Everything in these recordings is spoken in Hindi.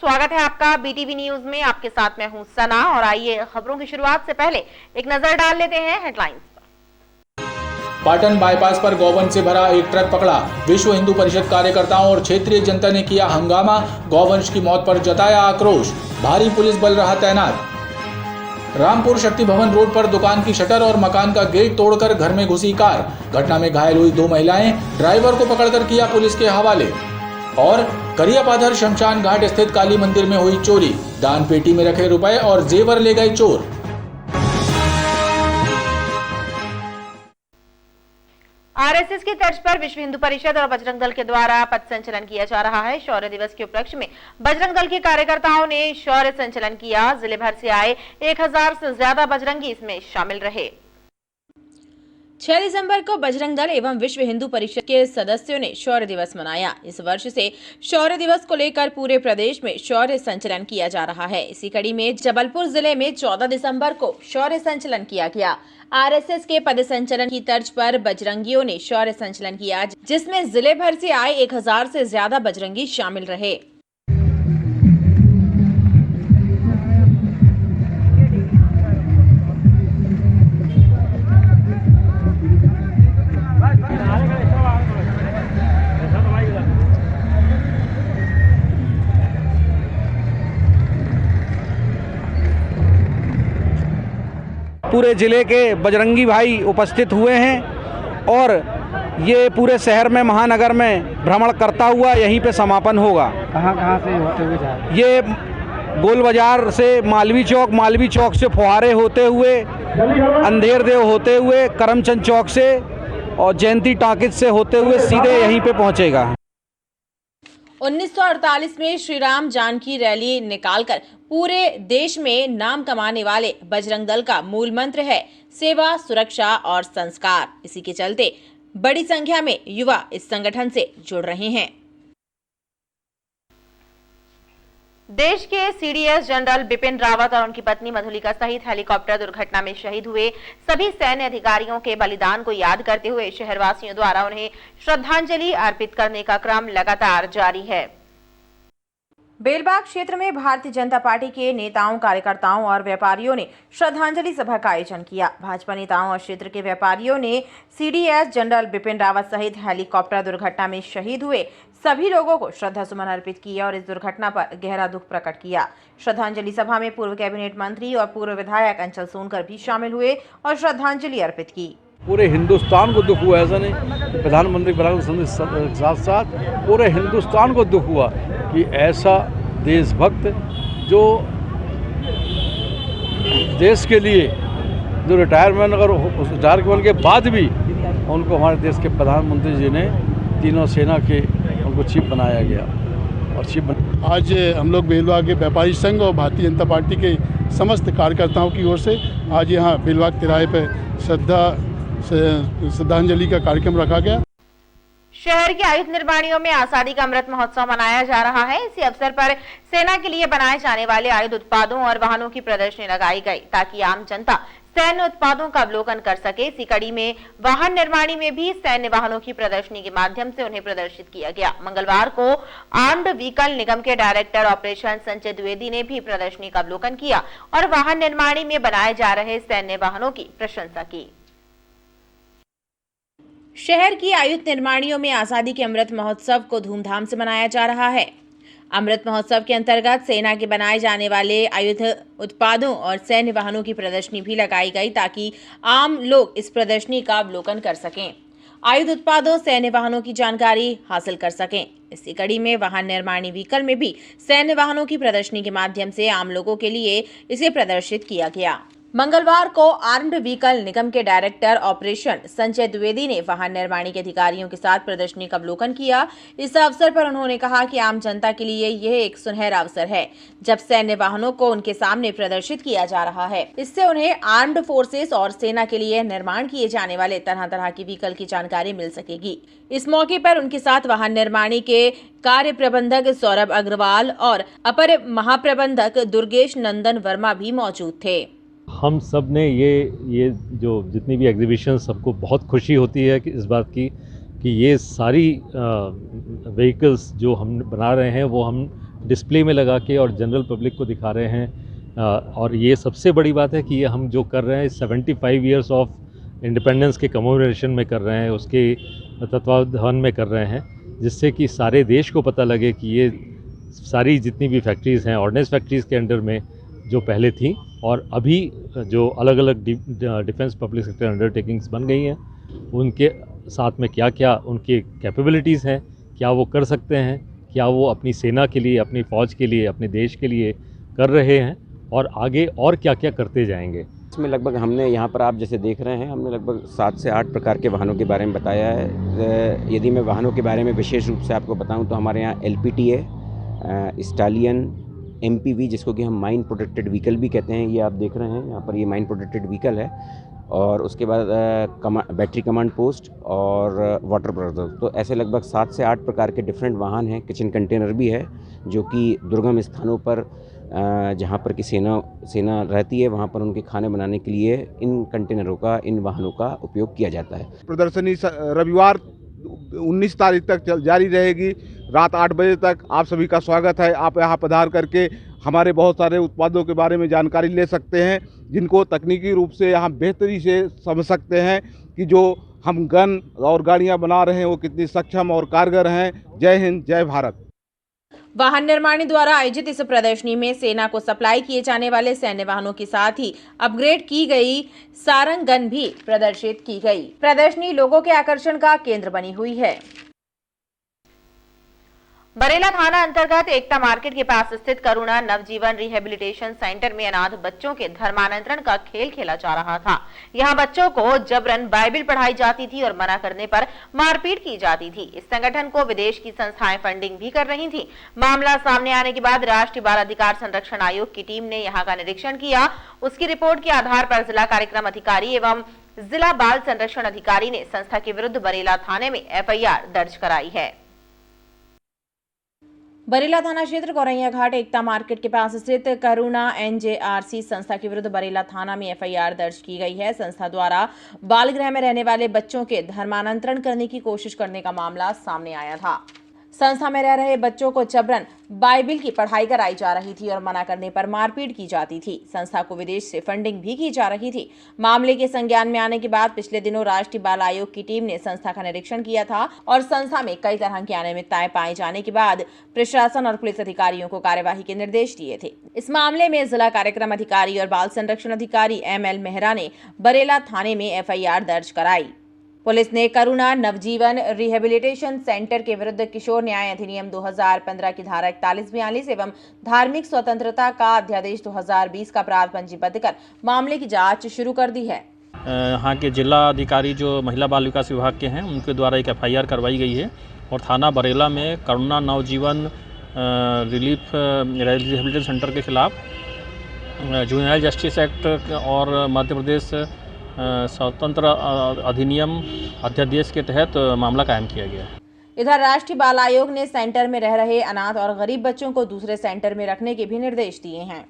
स्वागत है आपका बीटीवी न्यूज में। आपके साथ मैं हूं सना और आइए खबरों की शुरुआत से पहले एक नजर डाल लेते हैं हेडलाइंस पर। पाटन बाईपास पर गौवंश से भरा एक ट्रक पकड़ा। विश्व हिंदू परिषद कार्यकर्ताओं और क्षेत्रीय जनता ने किया हंगामा। गौवंश की मौत पर जताया आक्रोश। भारी पुलिस बल रहा तैनात। रामपुर शक्ति भवन रोड पर दुकान की शटर और मकान का गेट तोड़कर घर में घुसी कार। घटना में घायल हुई 2 महिलाएं। ड्राइवर को पकड़कर किया पुलिस के हवाले। और करियापाधर शमशान घाट स्थित काली मंदिर में हुई चोरी। दान पेटी में रखे रुपए और जेवर ले गए चोर। आरएसएस की तर्ज पर विश्व हिंदू परिषद और बजरंग दल के द्वारा पथ संचलन किया जा रहा है। शौर्य दिवस के उपलक्ष्य में बजरंग दल के कार्यकर्ताओं ने शौर्य संचलन किया। जिले भर से आए 1000 से ज्यादा बजरंगी इसमें शामिल रहे। 6 दिसंबर को बजरंग दल एवं विश्व हिंदू परिषद के सदस्यों ने शौर्य दिवस मनाया। इस वर्ष से शौर्य दिवस को लेकर पूरे प्रदेश में शौर्य संचलन किया जा रहा है। इसी कड़ी में जबलपुर जिले में 14 दिसंबर को शौर्य संचलन किया गया। आरएसएस के पद संचलन की तर्ज पर बजरंगियों ने शौर्य संचलन किया, जिसमें जिले भर से आए 1000 से ज्यादा बजरंगी शामिल रहे। पूरे जिले के बजरंगी भाई उपस्थित हुए हैं और ये पूरे शहर में महानगर में भ्रमण करता हुआ यहीं पे समापन होगा। कहाँ से होते हुए जा रहे हैं? ये गोल बाजार से मालवी चौक से फुहारे होते हुए, अंधेर देव होते हुए, करमचंद चौक से और जयंती टाकिज से होते हुए सीधे यहीं पे पहुंचेगा। 1948 में श्री राम जानकी रैली निकालकर पूरे देश में नाम कमाने वाले बजरंग दल का मूल मंत्र है सेवा, सुरक्षा और संस्कार। इसी के चलते बड़ी संख्या में युवा इस संगठन से जुड़ रहे हैं। देश के सीडीएस जनरल बिपिन रावत और उनकी पत्नी मधुलिका सहित हेलीकॉप्टर दुर्घटना में शहीद हुए सभी सैन्य अधिकारियों के बलिदान को याद करते हुए शहरवासियों द्वारा उन्हें श्रद्धांजलि अर्पित करने का क्रम लगातार जारी है। बेलबाग क्षेत्र में भारतीय जनता पार्टी के नेताओं, कार्यकर्ताओं और व्यापारियों ने श्रद्धांजलि सभा का आयोजन किया। भाजपा नेताओं और क्षेत्र के व्यापारियों ने सीडीएस जनरल बिपिन रावत सहित हेलीकॉप्टर दुर्घटना में शहीद हुए सभी लोगों को श्रद्धा सुमन अर्पित किए और इस दुर्घटना पर गहरा दुख प्रकट किया। श्रद्धांजलि सभा में पूर्व कैबिनेट मंत्री और पूर्व विधायक अंचल सोनकर भी शामिल हुए और श्रद्धांजलि अर्पित की। पूरे हिंदुस्तान को दुख हुआ, ऐसा नहीं प्रधानमंत्री के साथ साथ पूरे हिंदुस्तान को दुख हुआ कि ऐसा देशभक्त जो देश के लिए जो रिटायरमेंट के बाद भी उनको हमारे देश के प्रधानमंत्री जी ने तीनों सेना के उनको चीफ बनाया गया और आज हम लोग बेलबाग के व्यापारी संघ और भारतीय जनता पार्टी के समस्त कार्यकर्ताओं की ओर से आज यहाँ बेलबाग तिराहे पर श्रद्धांजलि का कार्यक्रम रखा गया। शहर के आयुध निर्माणियों में आजादी का अमृत महोत्सव मनाया जा रहा है। इसी अवसर पर सेना के लिए बनाए जाने वाले आयुध उत्पादों और वाहनों की प्रदर्शनी लगाई गई ताकि आम जनता सैन्य उत्पादों का अवलोकन कर सके। इसी कड़ी में वाहन निर्माणी में भी सैन्य वाहनों की प्रदर्शनी के माध्यम से उन्हें प्रदर्शित किया गया। मंगलवार को आर्म्ड व्हीकल निगम के डायरेक्टर ऑपरेशन संजय द्विवेदी ने भी प्रदर्शनी का अवलोकन किया और वाहन निर्माणी में बनाए जा रहे सैन्य वाहनों की प्रशंसा की। शहर की आयुध निर्माणियों में आजादी के अमृत महोत्सव को धूमधाम से मनाया जा रहा है। अमृत महोत्सव के अंतर्गत सेना के बनाए जाने वाले आयुध उत्पादों और सैन्य वाहनों की प्रदर्शनी भी लगाई गई ताकि आम लोग इस प्रदर्शनी का अवलोकन कर सकें, आयुध उत्पादों, सैन्य वाहनों की जानकारी हासिल कर सकें। इसी कड़ी में वाहन निर्माणी व्हीकल में भी सैन्य वाहनों की प्रदर्शनी के माध्यम से आम लोगों के लिए इसे प्रदर्शित किया गया। मंगलवार को आर्म्ड व्हीकल निगम के डायरेक्टर ऑपरेशन संजय द्विवेदी ने वाहन निर्माणी के अधिकारियों के साथ प्रदर्शनी का अवलोकन किया। इस अवसर पर उन्होंने कहा कि आम जनता के लिए यह एक सुनहरा अवसर है जब सैन्य वाहनों को उनके सामने प्रदर्शित किया जा रहा है। इससे उन्हें आर्म्ड फोर्सेस और सेना के लिए निर्माण किए जाने वाले तरह तरह की व्हीकल की जानकारी मिल सकेगी। इस मौके पर उनके साथ वाहन निर्माणी के कार्य प्रबंधक सौरभ अग्रवाल और अपर महाप्रबंधक दुर्गेश नंदन वर्मा भी मौजूद थे। हम सब ने ये जो जितनी भी एग्जीबिशन, सबको बहुत खुशी होती है कि इस बात की कि ये सारी व्हीकल्स जो हम बना रहे हैं वो हम डिस्प्ले में लगा के और जनरल पब्लिक को दिखा रहे हैं। और ये सबसे बड़ी बात है कि ये हम जो कर रहे हैं 75 ईयर्स ऑफ इंडिपेंडेंस के कमेमोरेशन में कर रहे हैं, उसके तत्वावधान में कर रहे हैं, जिससे कि सारे देश को पता लगे कि ये सारी जितनी भी फैक्ट्रीज़ हैं ऑर्डिनेंस फैक्ट्रीज़ के अंडर में जो पहले थी और अभी जो अलग अलग डिफेंस पब्लिक सेक्टर अंडरटेकिंग्स बन गई हैं, उनके साथ में क्या क्या उनके कैपेबिलिटीज़ हैं, क्या वो कर सकते हैं, क्या वो अपनी सेना के लिए, अपनी फ़ौज के लिए, अपने देश के लिए कर रहे हैं और आगे और क्या क्या करते जाएंगे। इसमें लगभग हमने यहाँ पर आप जैसे देख रहे हैं, हमने लगभग 7 से 8 प्रकार के वाहनों के बारे में बताया है। यदि मैं वाहनों के बारे में विशेष रूप से आपको बताऊं तो हमारे यहाँ LPT है, स्टालियन, MPV जिसको कि हम माइन प्रोटेक्टेड व्हीकल भी कहते हैं, ये आप देख रहे हैं यहाँ पर, ये माइन प्रोटेक्टेड व्हीकल है। और उसके बाद बैटरी कमांड पोस्ट और वाटर ब्रदर। तो ऐसे लगभग 7 से 8 प्रकार के डिफरेंट वाहन हैं। किचन कंटेनर भी है जो कि दुर्गम स्थानों पर जहाँ पर कि सेना रहती है, वहाँ पर उनके खाने बनाने के लिए इन कंटेनरों का, इन वाहनों का उपयोग किया जाता है। प्रदर्शनी रविवार 19 तारीख तक जारी रहेगी, रात 8 बजे तक। आप सभी का स्वागत है। आप यहाँ पधार करके हमारे बहुत सारे उत्पादों के बारे में जानकारी ले सकते हैं, जिनको तकनीकी रूप से यहाँ बेहतरी से समझ सकते हैं कि जो हम गन और गाड़ियाँ बना रहे हैं वो कितनी सक्षम और कारगर हैं। जय हिंद, जय भारत। वाहन निर्माणी द्वारा आयोजित इस प्रदर्शनी में सेना को सप्लाई किए जाने वाले सैन्य वाहनों के साथ ही अपग्रेड की गई सारंग गन भी प्रदर्शित की गई। प्रदर्शनी लोगों के आकर्षण का केंद्र बनी हुई है। बरेला थाना अंतर्गत एकता मार्केट के पास स्थित करुणा नवजीवन रिहेबिलिटेशन सेंटर में अनाथ बच्चों के धर्मांतरण का खेल खेला जा रहा था। यहां बच्चों को जबरन बाइबिल पढ़ाई जाती थी और मना करने पर मारपीट की जाती थी। इस संगठन को विदेश की संस्थाएं फंडिंग भी कर रही थी। मामला सामने आने के बाद राष्ट्रीय बाल अधिकार संरक्षण आयोग की टीम ने यहां का निरीक्षण किया। उसकी रिपोर्ट के आधार पर जिला कार्यक्रम अधिकारी एवं जिला बाल संरक्षण अधिकारी ने संस्था के विरुद्ध बरेला थाने में FIR दर्ज कराई है। बरेला थाना क्षेत्र गौरैया घाट एकता मार्केट के पास स्थित करुणा NJRC संस्था के विरुद्ध बरेला थाना में FIR दर्ज की गई है। संस्था द्वारा बाल गृह में रहने वाले बच्चों के धर्मांतरण करने की कोशिश करने का मामला सामने आया था। संस्था में रह रहे बच्चों को जबरन बाइबिल की पढ़ाई कराई जा रही थी और मना करने पर मारपीट की जाती थी। संस्था को विदेश से फंडिंग भी की जा रही थी। मामले के संज्ञान में आने के बाद पिछले दिनों राष्ट्रीय बाल आयोग की टीम ने संस्था का निरीक्षण किया था और संस्था में कई तरह की अनियमितताएं पाए जाने के बाद प्रशासन और पुलिस अधिकारियों को कार्यवाही के निर्देश दिए थे। इस मामले में जिला कार्यक्रम अधिकारी और बाल संरक्षण अधिकारी ML मेहरा ने बरेला थाने में FIR दर्ज कराई। पुलिस ने करुणा नवजीवन रिहेबिलिटेशन सेंटर के विरुद्ध किशोर न्याय अधिनियम 2015 की धारा 41-42 एवं धार्मिक स्वतंत्रता का अध्यादेश 2020 का अपराध पंजीबद्ध कर मामले की जांच शुरू कर दी है। यहाँ के जिला अधिकारी जो महिला बाल विकास विभाग के हैं, उनके द्वारा एक FIR करवाई गई है और थाना बरेला में करुणा नवजीवन रिहेबिलिटेशन सेंटर के खिलाफ जुवेनाइल जस्टिस एक्ट और मध्य प्रदेश स्वतंत्र अधिनियम अध्यादेश के तहत मामला कायम किया गया है। इधर राष्ट्रीय बाल आयोग ने सेंटर में रह रहे अनाथ और गरीब बच्चों को दूसरे सेंटर में रखने के भी निर्देश दिए हैं।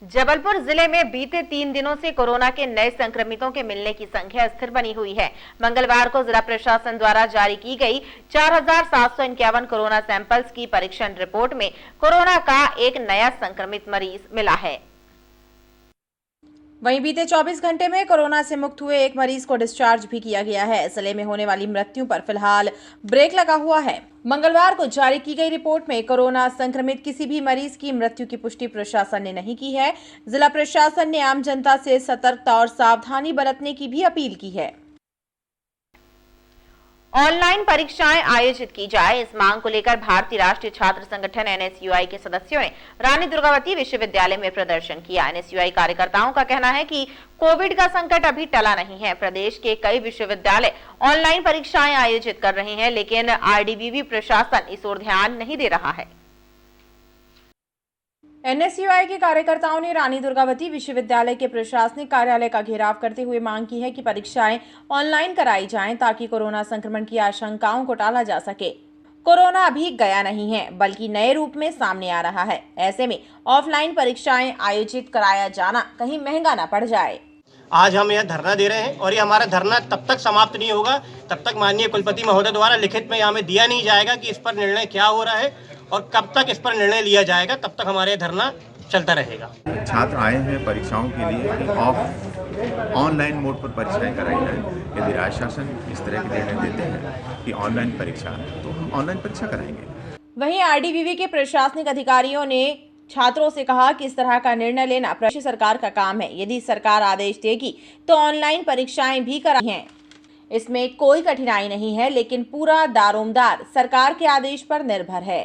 जबलपुर जिले में बीते 3 दिनों से कोरोना के नए संक्रमितों के मिलने की संख्या स्थिर बनी हुई है। मंगलवार को जिला प्रशासन द्वारा जारी की गई 4751 कोरोना सैंपल्स की परीक्षण रिपोर्ट में कोरोना का एक नया संक्रमित मरीज मिला है। वहीं बीते 24 घंटे में कोरोना से मुक्त हुए एक मरीज को डिस्चार्ज भी किया गया है। जिले में होने वाली मृत्यु पर फिलहाल ब्रेक लगा हुआ है। मंगलवार को जारी की गई रिपोर्ट में कोरोना संक्रमित किसी भी मरीज की मृत्यु की पुष्टि प्रशासन ने नहीं की है। जिला प्रशासन ने आम जनता से सतर्कता और सावधानी बरतने की भी अपील की है। ऑनलाइन परीक्षाएं आयोजित की जाए, इस मांग को लेकर भारतीय राष्ट्रीय छात्र संगठन NSUI के सदस्यों ने रानी दुर्गावती विश्वविद्यालय में प्रदर्शन किया। NSUI कार्यकर्ताओं का कहना है कि कोविड का संकट अभी टला नहीं है। प्रदेश के कई विश्वविद्यालय ऑनलाइन परीक्षाएं आयोजित कर रहे हैं, लेकिन RDBV प्रशासन इस ओर ध्यान नहीं दे रहा है। NSUI के कार्यकर्ताओं ने रानी दुर्गावती विश्वविद्यालय के प्रशासनिक कार्यालय का घेराव करते हुए मांग की है कि परीक्षाएं ऑनलाइन कराई जाएं ताकि कोरोना संक्रमण की आशंकाओं को टाला जा सके। कोरोना अभी गया नहीं है, बल्कि नए रूप में सामने आ रहा है। ऐसे में ऑफलाइन परीक्षाएं आयोजित कराया जाना कहीं महंगा न पड़ जाए। आज हम यह धरना दे रहे हैं और ये हमारा धरना तब तक समाप्त नहीं होगा तब तक माननीय कुलपति महोदय द्वारा लिखित में हमें दिया नहीं जाएगा कि इस पर निर्णय क्या हो रहा है और कब तक इस पर निर्णय लिया जाएगा, तब तक हमारे धरना चलता रहेगा। छात्र आए हैं परीक्षाओं के लिए कि ऑनलाइन मोड पर परीक्षाएं कराई जाए। यदि राज्य शासन इस तरह के निर्णय देते हैं कि ऑनलाइन परीक्षा तो हम ऑनलाइन परीक्षा कराएंगे। वहीं आरडीवीवी के प्रशासनिक अधिकारियों ने छात्रों से कहा कि इस तरह का निर्णय लेना प्रदेश सरकार का काम है। यदि सरकार आदेश देगी तो ऑनलाइन परीक्षाएं भी कराई हैं। इसमें कोई कठिनाई नहीं है, लेकिन पूरा दारोमदार सरकार के आदेश पर निर्भर है।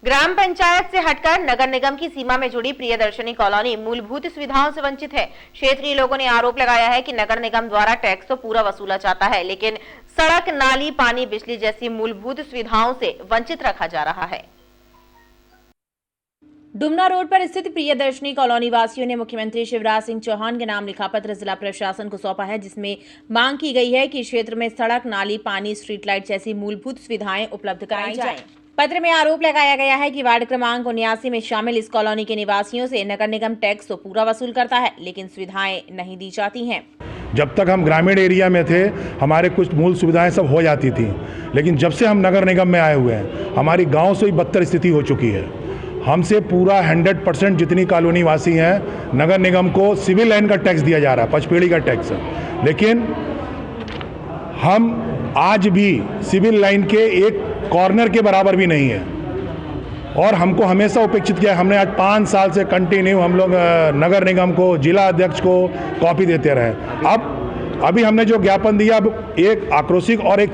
ग्राम पंचायत से हटकर नगर निगम की सीमा में जुड़ी प्रियदर्शनी कॉलोनी मूलभूत सुविधाओं से वंचित है। क्षेत्रीय लोगों ने आरोप लगाया है कि नगर निगम द्वारा टैक्स तो पूरा वसूला जाता है, लेकिन सड़क, नाली, पानी, बिजली जैसी मूलभूत सुविधाओं से वंचित रखा जा रहा है। डुमना रोड पर स्थित प्रियदर्शनी कॉलोनी वासियों ने मुख्यमंत्री शिवराज सिंह चौहान के नाम लिखा पत्र जिला प्रशासन को सौंपा है, जिसमें मांग की गई है कि क्षेत्र में सड़क, नाली, पानी, स्ट्रीट लाइट जैसी मूलभूत सुविधाएं उपलब्ध कराई जाएं। पत्र में आरोप लगाया गया है कि वार्ड क्रमांक 79 में शामिल इस कॉलोनी के निवासियों से नगर निगम टैक्स तो पूरा वसूल करता है, लेकिन सुविधाएं नहीं दी जाती हैं। जब तक हम ग्रामीण एरिया में थे हमारे कुछ मूल सुविधाएं सब हो जाती थी, लेकिन जब से हम नगर निगम में आए हुए हैं हमारी गांव से ही बदतर स्थिति हो चुकी है। हमसे पूरा 100% जितनी कॉलोनी वासी हैं नगर निगम को सिविल लाइन का टैक्स दिया जा रहा है, पचपेड़ी का टैक्स, लेकिन हम आज भी सिविल लाइन के एक कॉर्नर के बराबर भी नहीं है और हमको हमेशा उपेक्षित किया। हमने आज 5 साल से कंटिन्यू हम लोग नगर निगम को, जिला अध्यक्ष को कॉपी देते रहे। अभी हमने जो ज्ञापन दिया अब एक आक्रोशिक और एक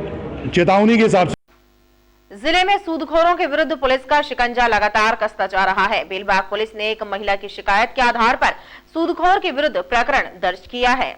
चेतावनी के हिसाब से। जिले में सूदखोरों के विरुद्ध पुलिस का शिकंजा लगातार कसता जा रहा है। बेलबाग पुलिस ने एक महिला की शिकायत के आधार पर सूदखोर के विरुद्ध प्रकरण दर्ज किया है।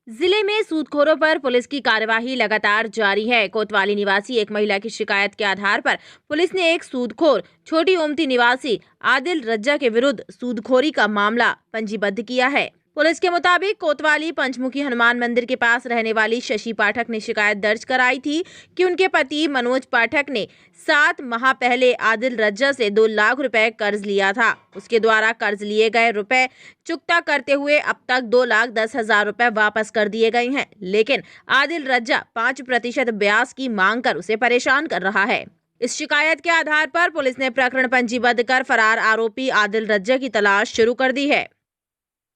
जिले में सूदखोरों पर पुलिस की कार्यवाही लगातार जारी है। कोतवाली निवासी एक महिला की शिकायत के आधार पर पुलिस ने एक सूदखोर छोटी ओमती निवासी आदिल रज्जा के विरुद्ध सूदखोरी का मामला पंजीबद्ध किया है। पुलिस के मुताबिक कोतवाली पंचमुखी हनुमान मंदिर के पास रहने वाली शशि पाठक ने शिकायत दर्ज कराई थी कि उनके पति मनोज पाठक ने 7 माह पहले आदिल रज्जा से 2 लाख रुपए कर्ज लिया था। उसके द्वारा कर्ज लिए गए रुपए चुकता करते हुए अब तक 2,10,000 रुपए वापस कर दिए गए हैं, लेकिन आदिल रज्जा 5% ब्याज की मांग कर उसे परेशान कर रहा है। इस शिकायत के आधार पर पुलिस ने प्रकरण पंजीबद्ध कर फरार आरोपी आदिल रज्जा की तलाश शुरू कर दी है।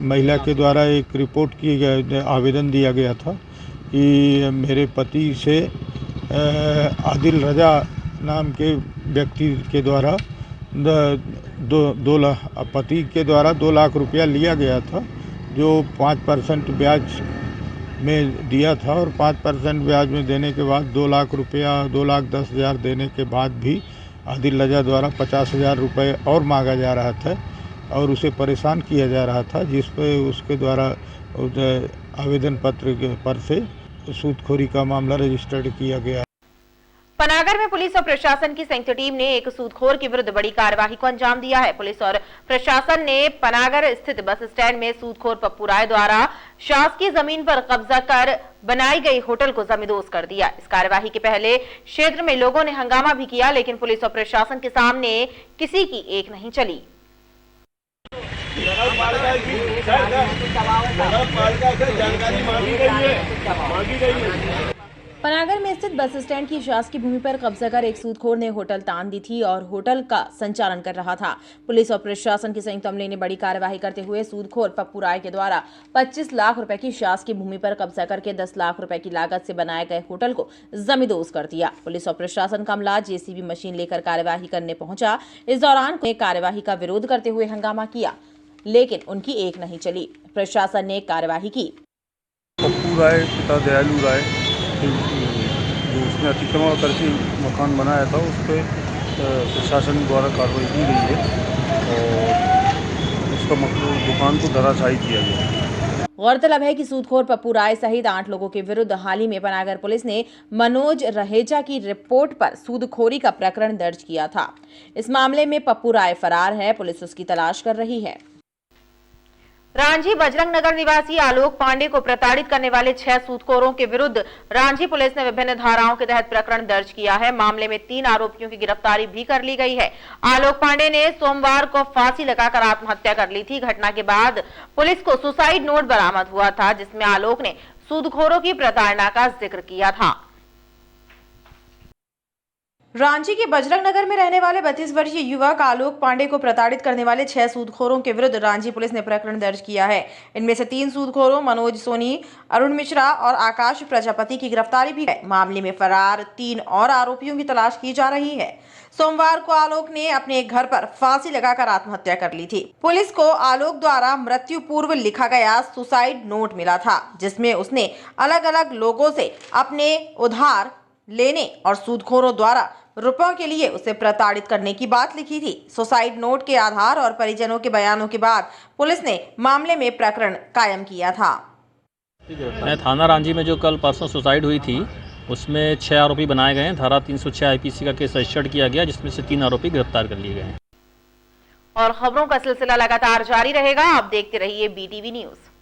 महिला के द्वारा एक रिपोर्ट की आवेदन दिया गया था कि मेरे पति से आदिल रजा नाम के व्यक्ति के द्वारा पति के द्वारा 2 लाख रुपया लिया गया था, जो 5% ब्याज में दिया था और 5% ब्याज में देने के बाद 2 लाख रुपया 2,10,000 देने के बाद भी आदिल रजा द्वारा 50,000 रुपये और मांगा जा रहा था और उसे परेशान किया जा रहा था, जिस पर उसके द्वारा आवेदन पत्र पर से सूदखोरी का मामला रजिस्टर्ड किया गया। पनागर में पुलिस और प्रशासन की संयुक्त टीम ने एक सूदखोर के विरुद्ध बड़ी कार्यवाही को अंजाम दिया है। पुलिस और प्रशासन ने पनागर स्थित बस स्टैंड में सूदखोर पप्पू राय द्वारा शासकीय जमीन पर कब्जा कर बनाई गई होटल को जमींदोज कर दिया। इस कार्यवाही के पहले क्षेत्र में लोगों ने हंगामा भी किया, लेकिन पुलिस और प्रशासन के सामने किसी की एक नहीं चली। पनागर में स्थित बस स्टैंड की शासकीय भूमि पर कब्जा कर एक सूदखोर ने होटल तान दी थी और होटल का संचालन कर रहा था। पुलिस और प्रशासन की संयुक्त अमले ने बड़ी कार्यवाही करते हुए सूदखोर पप्पू राय के द्वारा 25 लाख रुपए की शासकीय भूमि पर कब्जा करके 10 लाख रुपए की लागत से बनाए गए होटल को जमींदोज कर दिया। पुलिस और प्रशासन का अमला जेसीबी मशीन लेकर कार्यवाही करने पहुंचा। इस दौरान कार्यवाही का विरोध करते हुए हंगामा किया, लेकिन उनकी एक नहीं चली। प्रशासन ने कार्यवाही की। पप्पू राय पिता दयालु राय जो उसने अतिक्रमण करके मकान बनाया था, उस पर प्रशासन द्वारा कार्रवाई की गई है और उसका मतलब दुकान को धराशायी किया गया। गौरतलब है कि सूदखोर पप्पू राय सहित 8 लोगों के विरुद्ध हाल ही में पनागर पुलिस ने मनोज रहेजा की रिपोर्ट पर सूदखोरी का प्रकरण दर्ज किया था। इस मामले में पप्पू राय फरार है, पुलिस उसकी तलाश कर रही है। रांची बजरंग नगर निवासी आलोक पांडे को प्रताड़ित करने वाले 6 सूदखोरों के विरुद्ध रांची पुलिस ने विभिन्न धाराओं के तहत प्रकरण दर्ज किया है। मामले में 3 आरोपियों की गिरफ्तारी भी कर ली गई है। आलोक पांडे ने सोमवार को फांसी लगाकर आत्महत्या कर ली थी। घटना के बाद पुलिस को सुसाइड नोट बरामद हुआ था, जिसमें आलोक ने सूदखोरों की प्रताड़ना का जिक्र किया था। रांची के बजरंग नगर में रहने वाले 32 वर्षीय युवक आलोक पांडे को प्रताड़ित करने वाले 6 सूदखोरों के विरुद्ध रांची पुलिस ने प्रकरण दर्ज किया है। इनमें से 3 सूदखोरों मनोज सोनी, अरुण मिश्रा और आकाश प्रजापति की गिरफ्तारी भी है। मामले में फरार 3 और आरोपियों की तलाश की जा रही है। सोमवार को आलोक ने अपने घर पर फांसी लगाकर आत्महत्या कर ली थी। पुलिस को आलोक द्वारा मृत्यु पूर्व लिखा गया सुसाइड नोट मिला था, जिसमें उसने अलग अलग लोगों से अपने उधार लेने और सूदखोरों द्वारा रुपयों के लिए उसे प्रताड़ित करने की बात लिखी थी। सुसाइड नोट के आधार और परिजनों के बयानों के बाद पुलिस ने मामले में प्रकरण कायम किया था। थाना रांची में जो कल परसों सुसाइड हुई थी, उसमें 6 आरोपी बनाए गए हैं। धारा 306 आईपीसी का केस रजिस्टर्ड किया गया, जिसमें से 3 आरोपी गिरफ्तार कर लिए गए हैं। और खबरों का सिलसिला लगातार जारी रहेगा। आप देखते रहिए BTV न्यूज़।